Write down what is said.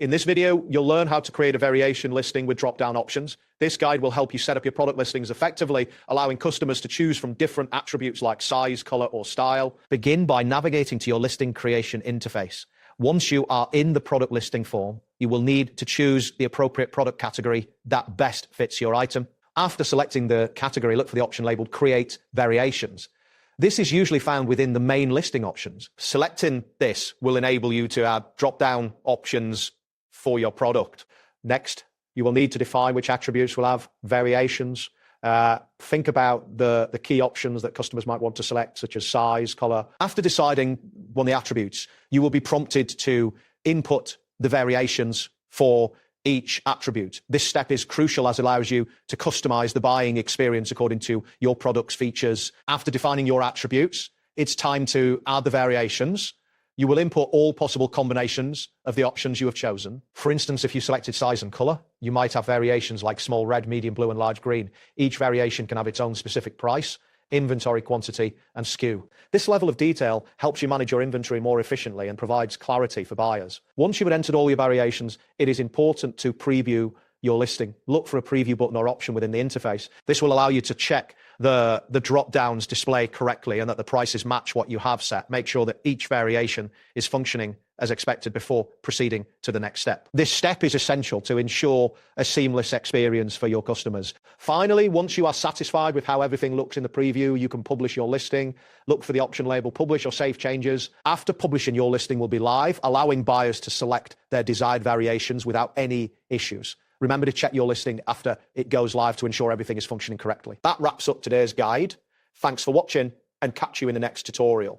In this video, you'll learn how to create a variation listing with drop-down options. This guide will help you set up your product listings effectively, allowing customers to choose from different attributes like size, color, or style. Begin by navigating to your listing creation interface. Once you are in the product listing form, you will need to choose the appropriate product category that best fits your item. After selecting the category, look for the option labeled Create Variations. This is usually found within the main listing options. Selecting this will enable you to add drop-down options for your product. Next, you will need to define which attributes will have variations. Think about the key options that customers might want to select, such as size, color. After deciding on the attributes, you will be prompted to input the variations for each attribute. This step is crucial as it allows you to customize the buying experience according to your product's features. After defining your attributes, it's time to add the variations. You will import all possible combinations of the options you have chosen. For instance, if you selected size and color, you might have variations like small red, medium blue, and large green. Each variation can have its own specific price, inventory quantity, and SKU. This level of detail helps you manage your inventory more efficiently and provides clarity for buyers. Once you have entered all your variations, it is important to preview your listing. Look for a preview button or option within the interface. This will allow you to check the drop-downs display correctly and that the prices match what you have set. Make sure that each variation is functioning as expected before proceeding to the next step. This step is essential to ensure a seamless experience for your customers. Finally, once you are satisfied with how everything looks in the preview, you can publish your listing. Look for the option label Publish or Save Changes. After publishing, your listing will be live, allowing buyers to select their desired variations without any issues. Remember to check your listing after it goes live to ensure everything is functioning correctly. That wraps up today's guide. Thanks for watching and catch you in the next tutorial.